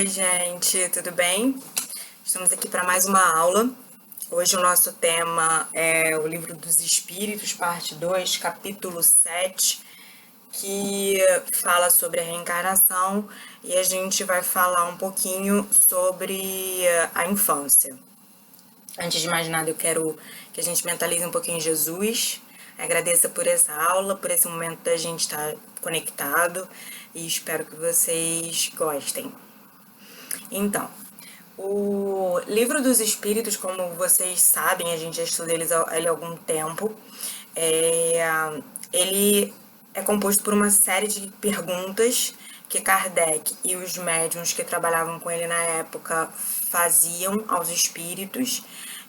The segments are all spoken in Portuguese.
Oi, gente, tudo bem? Estamos aqui para mais uma aula. Hoje o nosso tema é o Livro dos Espíritos, parte 2, capítulo 7, que fala sobre a reencarnação, e a gente vai falar um pouquinho sobre a infância. Antes de mais nada, eu quero que a gente mentalize um pouquinho Jesus. Agradeça por essa aula, por esse momento da gente estar conectado, e espero que vocês gostem. Então, o Livro dos Espíritos, como vocês sabem, a gente já estuda ele há algum tempo, ele é composto por uma série de perguntas que Kardec e os médiuns que trabalhavam com ele na época faziam aos espíritos,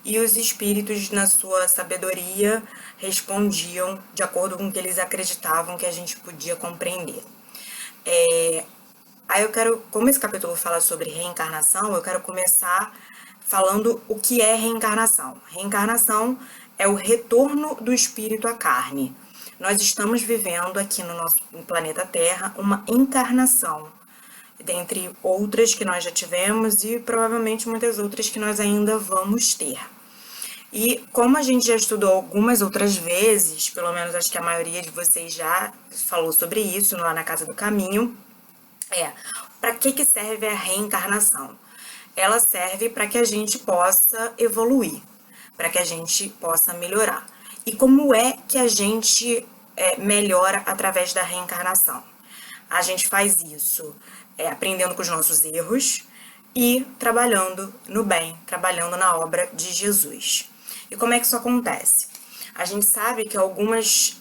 e os espíritos, na sua sabedoria, respondiam de acordo com o que eles acreditavam que a gente podia compreender. Aí eu quero, como esse capítulo fala sobre reencarnação, eu quero começar falando o que é reencarnação. Reencarnação é o retorno do espírito à carne. Nós estamos vivendo aqui no nosso planeta Terra uma encarnação, dentre outras que nós já tivemos e provavelmente muitas outras que nós ainda vamos ter. E como a gente já estudou algumas outras vezes, pelo menos acho que a maioria de vocês já falou sobre isso lá na Casa do Caminho, para que serve a reencarnação? Ela serve para que a gente possa evoluir, para que a gente possa melhorar. E como é que a gente melhora através da reencarnação? A gente faz isso aprendendo com os nossos erros e trabalhando no bem, trabalhando na obra de Jesus. E como é que isso acontece? A gente sabe que algumas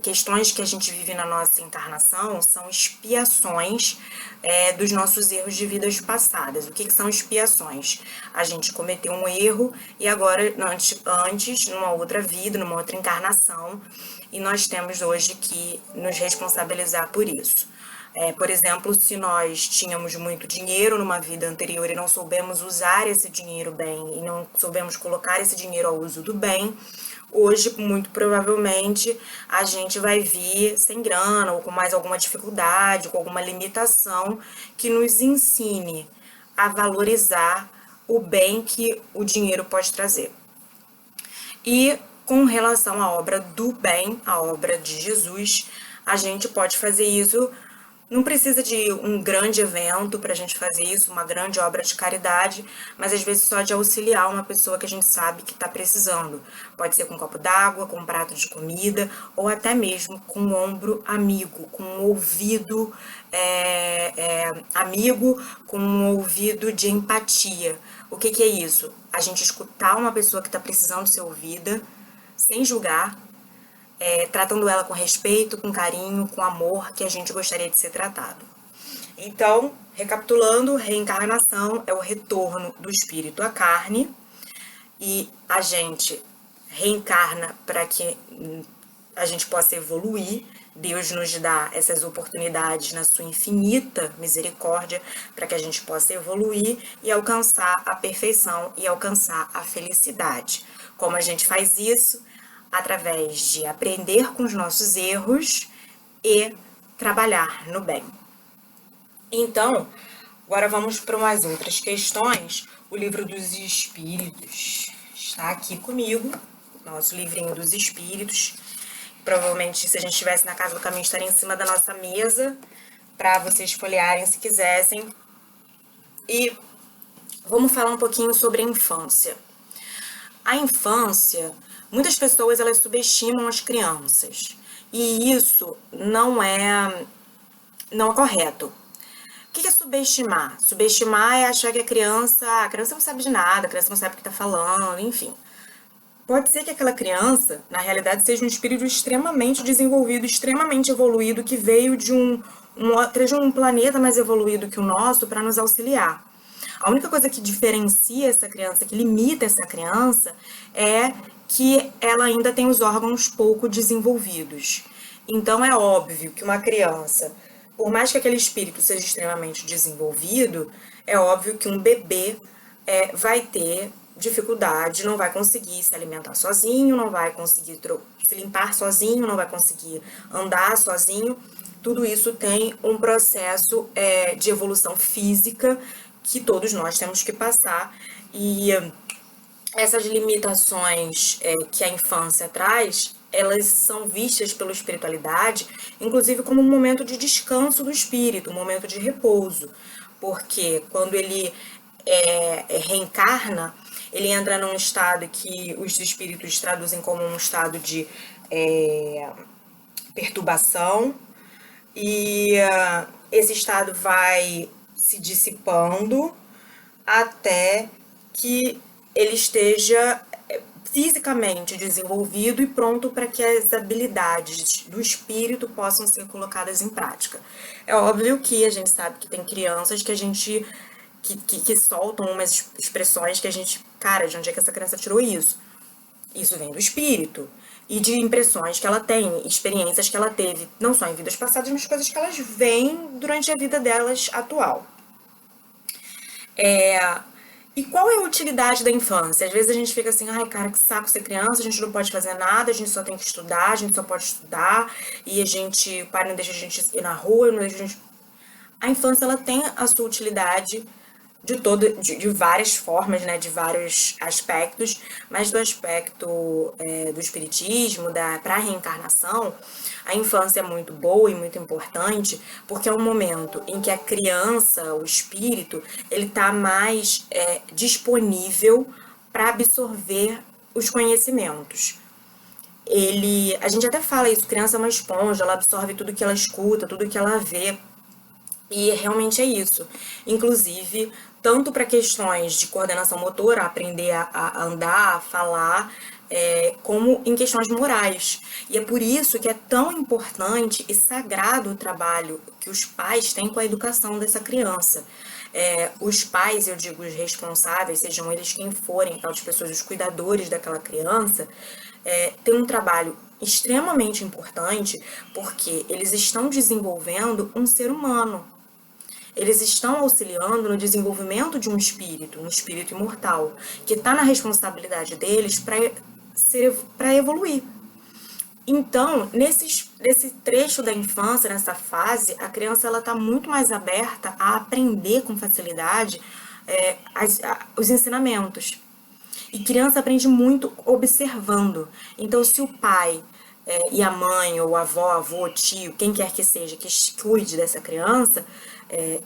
questões que a gente vive na nossa encarnação são expiações dos nossos erros de vidas passadas. O que são expiações? A gente cometeu um erro e agora, antes, numa outra vida, numa outra encarnação, e nós temos hoje que nos responsabilizar por isso. Por exemplo, se nós tínhamos muito dinheiro numa vida anterior e não soubemos usar esse dinheiro bem, e não soubemos colocar esse dinheiro ao uso do bem, hoje, muito provavelmente, a gente vai vir sem grana ou com mais alguma dificuldade, com alguma limitação que nos ensine a valorizar o bem que o dinheiro pode trazer. E com relação à obra do bem, a obra de Jesus, a gente pode fazer isso. Não precisa de um grande evento para a gente fazer isso, uma grande obra de caridade, mas às vezes só de auxiliar uma pessoa que a gente sabe que está precisando. Pode ser com um copo d'água, com um prato de comida, ou até mesmo com um ombro amigo, com um ouvido amigo, com um ouvido de empatia. O que é isso? A gente escutar uma pessoa que está precisando ser ouvida, sem julgar, tratando ela com respeito, com carinho, com amor que a gente gostaria de ser tratado. Então, recapitulando, reencarnação é o retorno do espírito à carne, e a gente reencarna para que a gente possa evoluir. Deus nos dá essas oportunidades na sua infinita misericórdia para que a gente possa evoluir e alcançar a perfeição e alcançar a felicidade. Como a gente faz isso? Através de aprender com os nossos erros e trabalhar no bem. Então, agora vamos para umas outras questões. O Livro dos Espíritos está aqui comigo, nosso livrinho dos Espíritos. Provavelmente, se a gente estivesse na Casa do Caminho, estaria em cima da nossa mesa, para vocês folhearem se quisessem. E vamos falar um pouquinho sobre a infância. A infância, muitas pessoas elas subestimam as crianças, e isso não é correto. O que é subestimar? Subestimar é achar que a criança não sabe de nada, a criança não sabe o que está falando, enfim. Pode ser que aquela criança, na realidade, seja um espírito extremamente desenvolvido, extremamente evoluído, que veio de um planeta mais evoluído que o nosso para nos auxiliar. A única coisa que diferencia essa criança, que limita essa criança, é que ela ainda tem os órgãos pouco desenvolvidos. Então é óbvio que uma criança, por mais que aquele espírito seja extremamente desenvolvido, é óbvio que um bebê vai ter dificuldade, não vai conseguir se alimentar sozinho, não vai conseguir se limpar sozinho, não vai conseguir andar sozinho. tudo isso tem um processo de evolução física que todos nós temos que passar, e essas limitações que a infância traz, elas são vistas pela espiritualidade, inclusive como um momento de descanso do espírito, um momento de repouso, porque quando ele reencarna, ele entra num estado que os espíritos traduzem como um estado de perturbação, e esse estado vai se dissipando até que ele esteja fisicamente desenvolvido e pronto para que as habilidades do espírito possam ser colocadas em prática. É óbvio que a gente sabe que tem crianças que a gente que soltam umas expressões que a gente, cara, de onde é que essa criança tirou isso? Isso vem do espírito e de impressões que ela tem, experiências que ela teve, não só em vidas passadas, mas coisas que elas veem durante a vida delas atual. E qual é a utilidade da infância? Às vezes a gente fica assim, ai cara, que saco ser criança, a gente não pode fazer nada, a gente só tem que estudar, a gente só pode estudar, e o pai não deixa a gente ir na rua, não deixa a gente... A infância, ela tem a sua utilidade de várias formas, né, de vários aspectos, mas do aspecto do espiritismo, para a reencarnação, a infância é muito boa e muito importante, porque é um momento em que a criança, o espírito, ele está mais disponível para absorver os conhecimentos. A gente até fala isso, criança é uma esponja, ela absorve tudo que ela escuta, tudo que ela vê, e realmente é isso. Inclusive, tanto para questões de coordenação motora, aprender a andar, a falar, como em questões morais. E é por isso que é tão importante e sagrado o trabalho que os pais têm com a educação dessa criança. Os pais, eu digo os responsáveis, sejam eles quem forem, aquelas pessoas, os cuidadores daquela criança, têm um trabalho extremamente importante, porque eles estão desenvolvendo um ser humano. Eles estão auxiliando no desenvolvimento de um espírito imortal, que está na responsabilidade deles para evoluir. Então, nesse trecho da infância, nessa fase, a criança está muito mais aberta a aprender com facilidade os ensinamentos. E criança aprende muito observando. Então, se o pai e a mãe, ou a avó, avô, tio, quem quer que seja, que cuide dessa criança,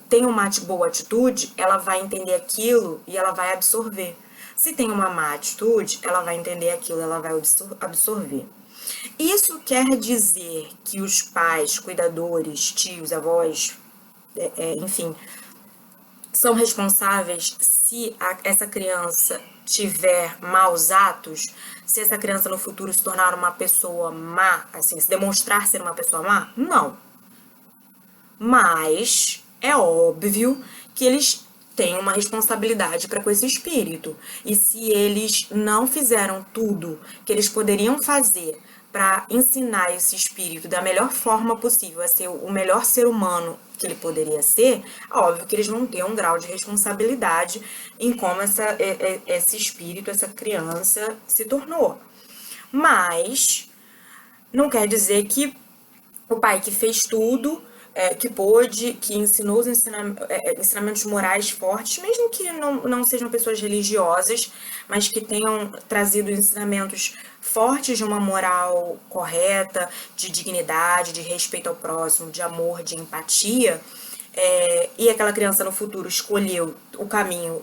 tem uma boa atitude, ela vai entender aquilo e ela vai absorver. Se tem uma má atitude, ela vai entender aquilo, ela vai absorver. Isso quer dizer que os pais, cuidadores, tios, avós, enfim, são responsáveis se essa criança tiver maus atos, se essa criança no futuro se tornar uma pessoa má, assim, se demonstrar ser uma pessoa má? Não. Mas é óbvio que eles têm uma responsabilidade para com esse espírito. E se eles não fizeram tudo que eles poderiam fazer para ensinar esse espírito da melhor forma possível a ser o melhor ser humano que ele poderia ser, óbvio que eles vão ter um grau de responsabilidade em como esse espírito, essa criança se tornou. Mas não quer dizer que o pai que fez tudo, que pôde, que ensinou os ensinamentos morais fortes, mesmo que não sejam pessoas religiosas, mas que tenham trazido ensinamentos fortes de uma moral correta, de dignidade, de respeito ao próximo, de amor, de empatia, e aquela criança no futuro escolheu o caminho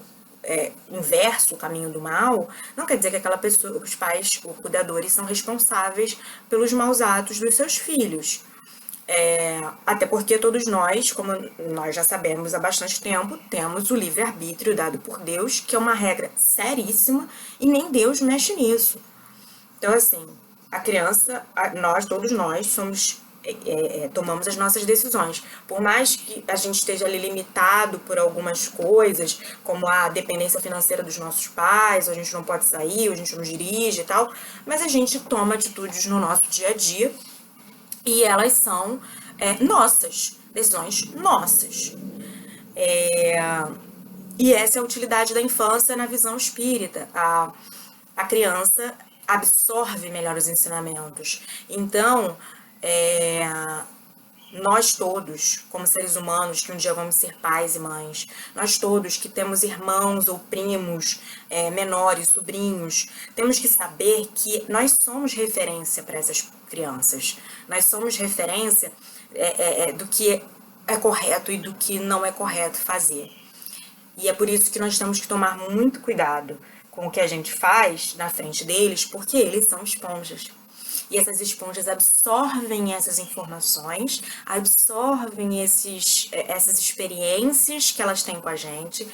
inverso, o caminho do mal, não quer dizer que aquela pessoa, os pais, os cuidadores, são responsáveis pelos maus atos dos seus filhos. Até porque todos nós, como nós já sabemos há bastante tempo, temos o livre-arbítrio dado por Deus, que é uma regra seríssima, e nem Deus mexe nisso. Então, assim, a criança, todos nós, tomamos as nossas decisões. Por mais que a gente esteja ali limitado por algumas coisas, como a dependência financeira dos nossos pais, ou a gente não pode sair, ou a gente não dirige e tal, mas a gente toma atitudes no nosso dia a dia, e elas são nossas, decisões nossas. E essa é a utilidade da infância na visão espírita. A criança absorve melhor os ensinamentos. Então, Nós todos, como seres humanos, que um dia vamos ser pais e mães, nós todos que temos irmãos ou primos menores, sobrinhos, temos que saber que nós somos referência para essas crianças. Nós somos referência do que é correto e do que não é correto fazer. E é por isso que nós temos que tomar muito cuidado com o que a gente faz na frente deles, porque eles são esponjas. E essas esponjas absorvem essas informações, absorvem essas experiências que elas têm com a gente,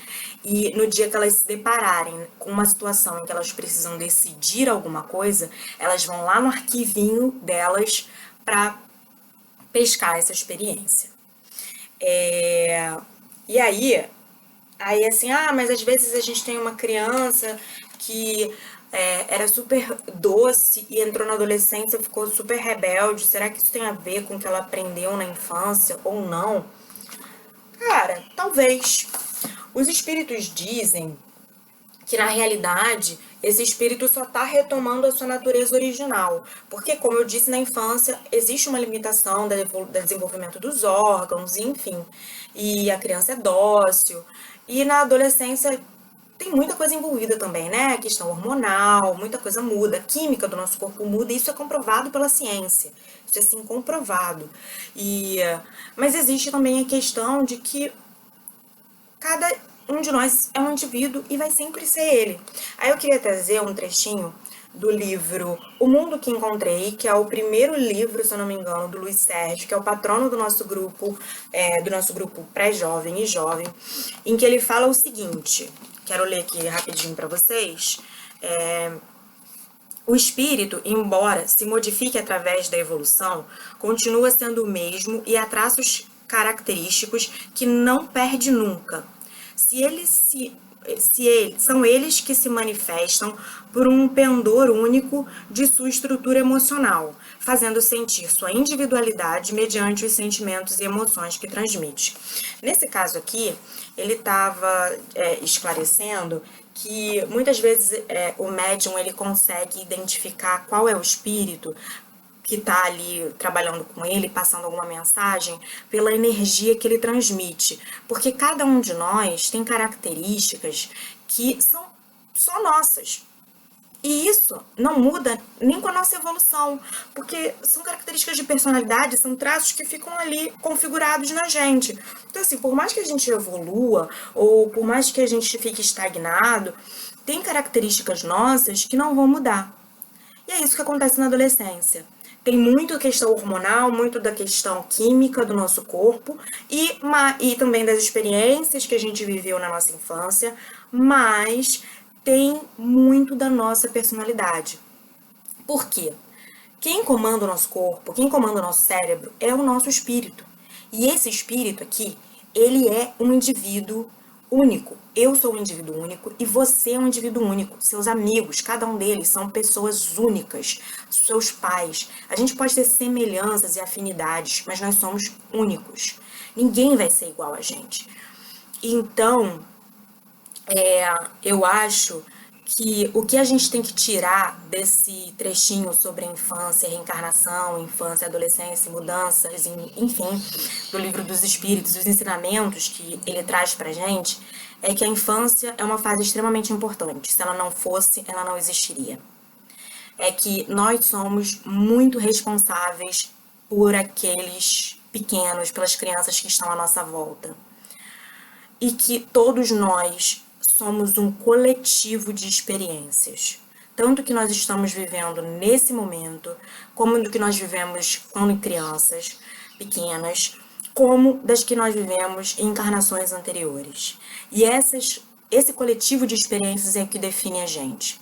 e no dia que elas se depararem com uma situação em que elas precisam decidir alguma coisa, elas vão lá no arquivinho delas para pescar essa experiência. E aí assim, mas às vezes a gente tem uma criança que era super doce e entrou na adolescência e ficou super rebelde. Será que isso tem a ver com o que ela aprendeu na infância ou não? Cara, talvez. Os espíritos dizem que na realidade esse espírito só está retomando a sua natureza original, porque, como eu disse, na infância existe uma limitação do desenvolvimento dos órgãos, enfim, e a criança é dócil, e na adolescência tem muita coisa envolvida também, né? A questão hormonal, muita coisa muda, a química do nosso corpo muda, e isso é comprovado pela ciência, isso é sim comprovado. Mas existe também a questão de que cada um de nós é um indivíduo e vai sempre ser ele. Aí eu queria trazer um trechinho do livro O Mundo que Encontrei, que é o primeiro livro, se eu não me engano, do Luiz Sérgio, que é o patrono do nosso grupo pré-jovem e jovem, em que ele fala o seguinte, quero ler aqui rapidinho para vocês. O espírito, embora se modifique através da evolução, continua sendo o mesmo e há traços característicos que não perde nunca. São eles que se manifestam por um pendor único de sua estrutura emocional, fazendo sentir sua individualidade mediante os sentimentos e emoções que transmite. Nesse caso aqui, ele estava esclarecendo que muitas vezes o médium ele consegue identificar qual é o espírito que está ali trabalhando com ele, passando alguma mensagem, pela energia que ele transmite. Porque cada um de nós tem características que são só nossas. E isso não muda nem com a nossa evolução, porque são características de personalidade, são traços que ficam ali configurados na gente. Então, assim, por mais que a gente evolua, ou por mais que a gente fique estagnado, tem características nossas que não vão mudar. E é isso que acontece na adolescência. Tem muito a questão hormonal, muito da questão química do nosso corpo e também das experiências que a gente viveu na nossa infância, mas tem muito da nossa personalidade. Por quê? Quem comanda o nosso corpo, quem comanda o nosso cérebro é o nosso espírito. E esse espírito aqui, ele é um indivíduo único. Eu sou um indivíduo único e você é um indivíduo único. Seus amigos, cada um deles são pessoas únicas. Seus pais. A gente pode ter semelhanças e afinidades, mas nós somos únicos. Ninguém vai ser igual a gente. Então, eu acho que o que a gente tem que tirar desse trechinho sobre a infância, reencarnação, infância, adolescência, mudanças, enfim, do livro dos espíritos, os ensinamentos que ele traz pra gente, é que a infância é uma fase extremamente importante. Se ela não fosse, ela não existiria. É que nós somos muito responsáveis por aqueles pequenos, pelas crianças que estão à nossa volta. E que todos nós somos um coletivo de experiências. Tanto que nós estamos vivendo nesse momento, como do que nós vivemos quando crianças pequenas, como das que nós vivemos em encarnações anteriores. E esse coletivo de experiências é o que define a gente.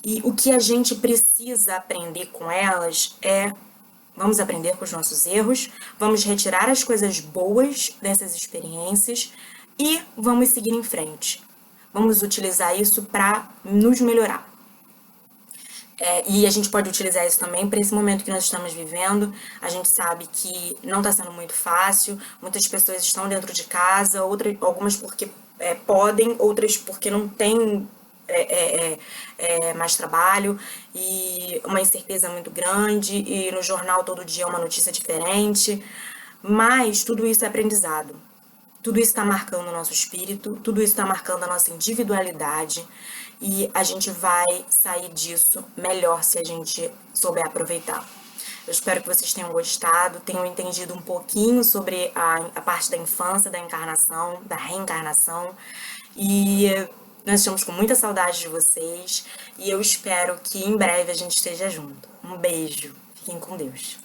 E o que a gente precisa aprender com elas vamos aprender com os nossos erros, vamos retirar as coisas boas dessas experiências e vamos seguir em frente. Vamos utilizar isso para nos melhorar. E a gente pode utilizar isso também para esse momento que nós estamos vivendo. A gente sabe que não está sendo muito fácil, muitas pessoas estão dentro de casa, algumas porque podem, outras porque não têm mais trabalho, e uma incerteza muito grande, e no jornal todo dia é uma notícia diferente. Mas tudo isso é aprendizado. Tudo isso está marcando o nosso espírito, tudo isso está marcando a nossa individualidade e a gente vai sair disso melhor se a gente souber aproveitar. Eu espero que vocês tenham gostado, tenham entendido um pouquinho sobre a parte da infância, da encarnação, da reencarnação. E nós estamos com muita saudade de vocês e eu espero que em breve a gente esteja junto. Um beijo, fiquem com Deus.